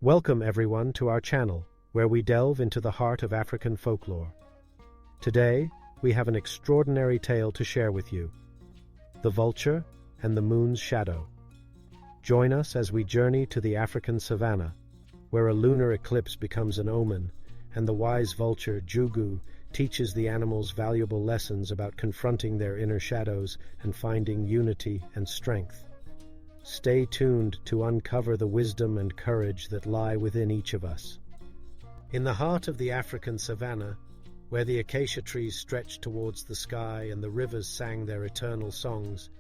Welcome everyone to our channel, where we delve into the heart of African folklore. Today, we have an extraordinary tale to share with you: the vulture and the moon's shadow. Join us as we journey to the African Savanna, where a lunar eclipse becomes an omen, and the wise vulture, Jugu, teaches the animals valuable lessons about confronting their inner shadows and finding unity and strength. Stay tuned to uncover the wisdom and courage that lie within each of us. In the heart of the African savanna, where the acacia trees stretched towards the sky and the rivers sang their eternal songs,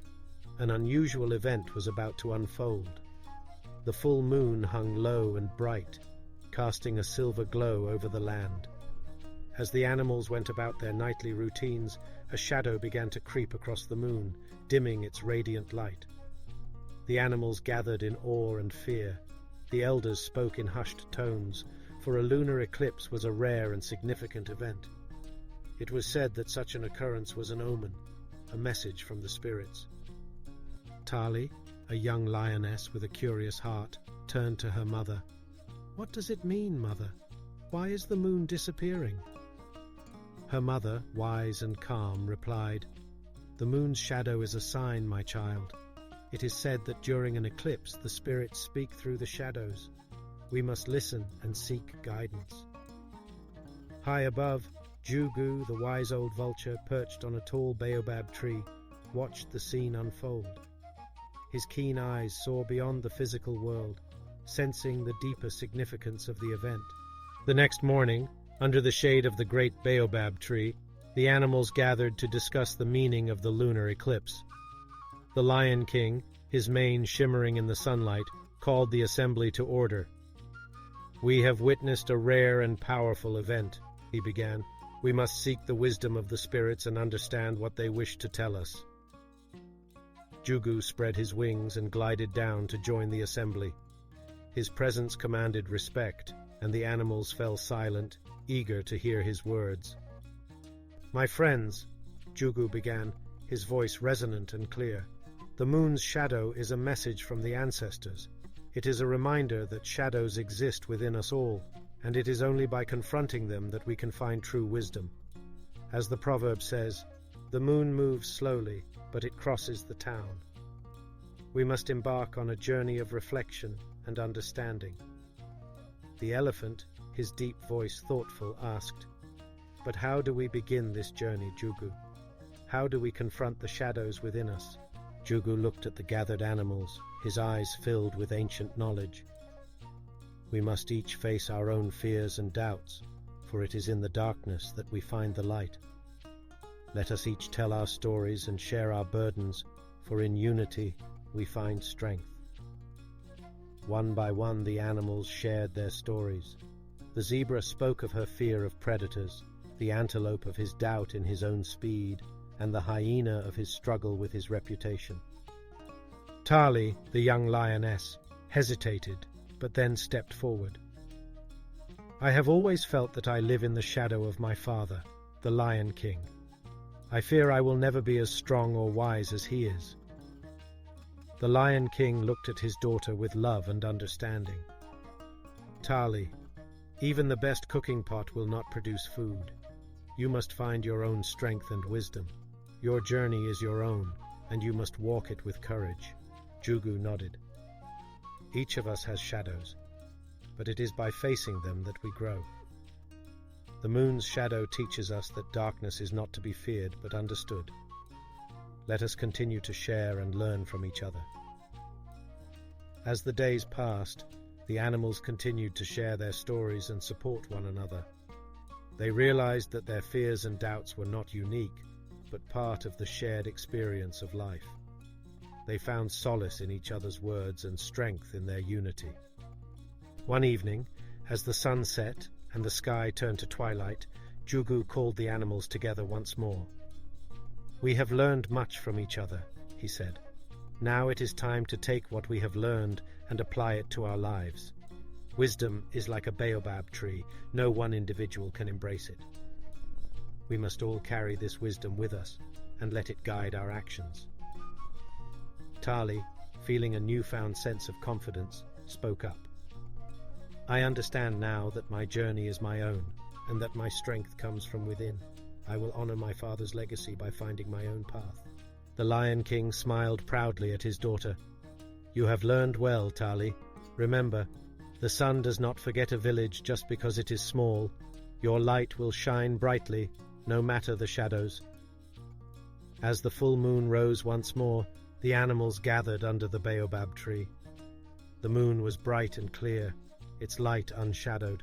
an unusual event was about to unfold. The full moon hung low and bright, casting a silver glow over the land. As the animals went about their nightly routines, a shadow began to creep across the moon, dimming its radiant light. The animals gathered in awe and fear. The elders spoke in hushed tones, for a lunar eclipse was a rare and significant event. It was said that such an occurrence was an omen, a message from the spirits. Tali, a young lioness with a curious heart, turned to her mother. "What does it mean, mother? Why is the moon disappearing?" Her mother, wise and calm, replied, "The moon's shadow is a sign, my child. It is said that during an eclipse the spirits speak through the shadows. We must listen and seek guidance." High above, Jugu, the wise old vulture, perched on a tall baobab tree, watched the scene unfold. His keen eyes saw beyond the physical world, sensing the deeper significance of the event. The next morning, under the shade of the great baobab tree, the animals gathered to discuss the meaning of the lunar eclipse. The Lion King, his mane shimmering in the sunlight, called the assembly to order. "We have witnessed a rare and powerful event," he began. "We must seek the wisdom of the spirits and understand what they wish to tell us." Jugu spread his wings and glided down to join the assembly. His presence commanded respect, and the animals fell silent, eager to hear his words. "My friends," Jugu began, his voice resonant and clear, "the moon's shadow is a message from the ancestors. It is a reminder that shadows exist within us all, and it is only by confronting them that we can find true wisdom. As the proverb says, the moon moves slowly, but it crosses the town. We must embark on a journey of reflection and understanding." The elephant, his deep voice thoughtful, asked, "But how do we begin this journey, Jugu? How do we confront the shadows within us?" Jugu looked at the gathered animals, his eyes filled with ancient knowledge. "We must each face our own fears and doubts, for it is in the darkness that we find the light. Let us each tell our stories and share our burdens, for in unity we find strength." One by one the animals shared their stories. The zebra spoke of her fear of predators, the antelope of his doubt in his own speed, and the hyena of his struggle with his reputation. Tali, the young lioness, hesitated, but then stepped forward. "I have always felt that I live in the shadow of my father, the Lion King. I fear I will never be as strong or wise as he is." The Lion King looked at his daughter with love and understanding. "Tali, even the best cooking pot will not produce food. You must find your own strength and wisdom. Your journey is your own, and you must walk it with courage." Jugu nodded. "Each of us has shadows, but it is by facing them that we grow. The moon's shadow teaches us that darkness is not to be feared but understood. Let us continue to share and learn from each other." As the days passed, the animals continued to share their stories and support one another. They realized that their fears and doubts were not unique, but part of the shared experience of life. They found solace in each other's words and strength in their unity. One evening, as the sun set and the sky turned to twilight, Jugu called the animals together once more. "We have learned much from each other," he said. "Now it is time to take what we have learned and apply it to our lives. Wisdom is like a baobab tree. No one individual can embrace it. We must all carry this wisdom with us and let it guide our actions." Tali, feeling a newfound sense of confidence, spoke up. I understand now that my journey is my own, and that my strength comes from within. I will honor my father's legacy by finding my own path." The Lion King smiled proudly at his daughter. "You have learned well, Tali. Remember, the sun does not forget a village just because it is small. Your light will shine brightly, no matter the shadows." As the full moon rose once more, the animals gathered under the baobab tree. The moon was bright and clear, its light unshadowed.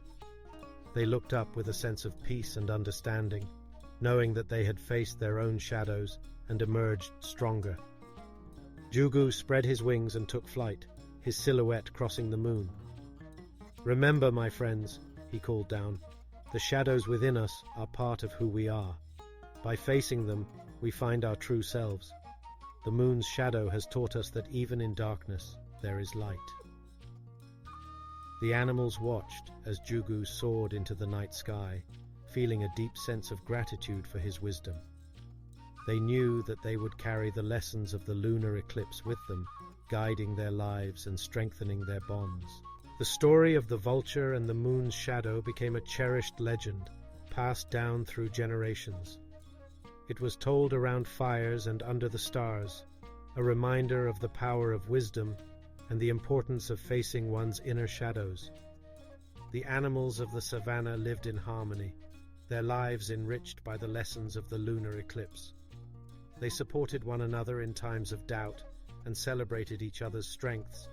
They looked up with a sense of peace and understanding, knowing that they had faced their own shadows and emerged stronger. Jugu spread his wings and took flight, his silhouette crossing the moon. "Remember, my friends," he called down, "the shadows within us are part of who we are. By facing them, we find our true selves. The moon's shadow has taught us that even in darkness, there is light." The animals watched as Jugu soared into the night sky, feeling a deep sense of gratitude for his wisdom. They knew that they would carry the lessons of the lunar eclipse with them, guiding their lives and strengthening their bonds. The story of the vulture and the moon's shadow became a cherished legend, passed down through generations. It was told around fires and under the stars, a reminder of the power of wisdom and the importance of facing one's inner shadows. The animals of the Savanna lived in harmony, their lives enriched by the lessons of the lunar eclipse. They supported one another in times of doubt and celebrated each other's strengths.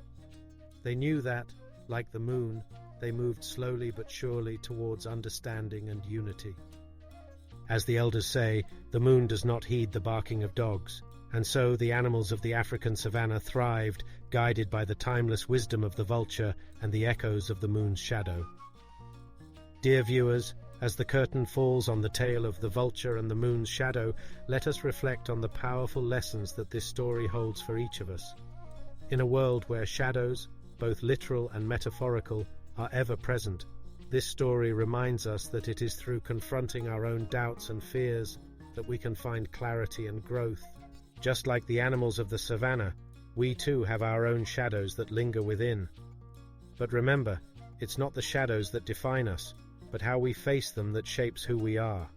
They knew that, like the moon, they moved slowly but surely towards understanding and unity. As the elders say, the moon does not heed the barking of dogs, and so the animals of the African savanna thrived, guided by the timeless wisdom of the vulture and the echoes of the moon's shadow. Dear viewers, as the curtain falls on the tale of the vulture and the moon's shadow, let us reflect on the powerful lessons that this story holds for each of us. In a world where shadows, both literal and metaphorical, are ever present, this story reminds us that it is through confronting our own doubts and fears that we can find clarity and growth. Just like the animals of the savanna, we too have our own shadows that linger within. But remember, it's not the shadows that define us, but how we face them that shapes who we are.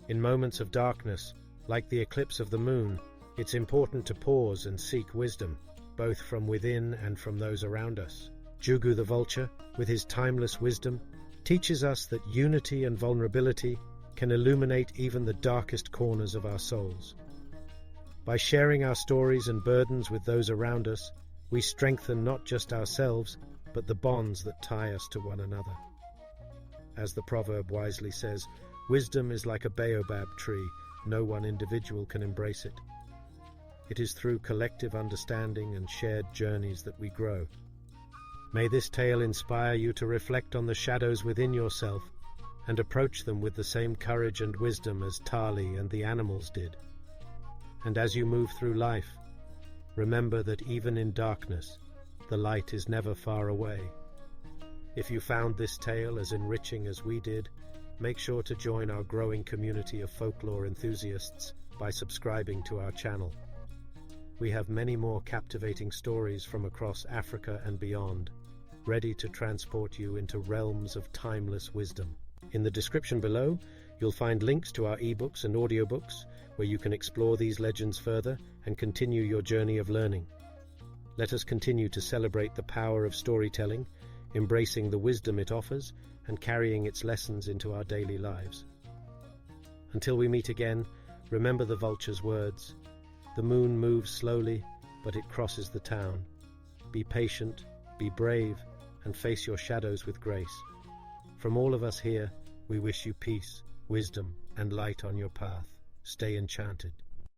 In moments of darkness, like the eclipse of the moon, it's important to pause and seek wisdom, both from within and from those around us. Jugu the vulture, with his timeless wisdom, teaches us that unity and vulnerability can illuminate even the darkest corners of our souls. By sharing our stories and burdens with those around us, we strengthen not just ourselves, but the bonds that tie us to one another. As the proverb wisely says, wisdom is like a baobab tree, no one individual can embrace it. It is through collective understanding and shared journeys that we grow. May this tale inspire you to reflect on the shadows within yourself and approach them with the same courage and wisdom as Tali and the animals did. And as you move through life, remember that even in darkness, the light is never far away. If you found this tale as enriching as we did, make sure to join our growing community of folklore enthusiasts by subscribing to our channel. We have many more captivating stories from across Africa and beyond, ready to transport you into realms of timeless wisdom. In the description below, you'll find links to our ebooks and audiobooks, where you can explore these legends further and continue your journey of learning. Let us continue to celebrate the power of storytelling, embracing the wisdom it offers and carrying its lessons into our daily lives. Until we meet again, remember the vulture's words. The moon moves slowly, but it crosses the town. Be patient, be brave, and face your shadows with grace. From all of us here, we wish you peace, wisdom, and light on your path. Stay enchanted.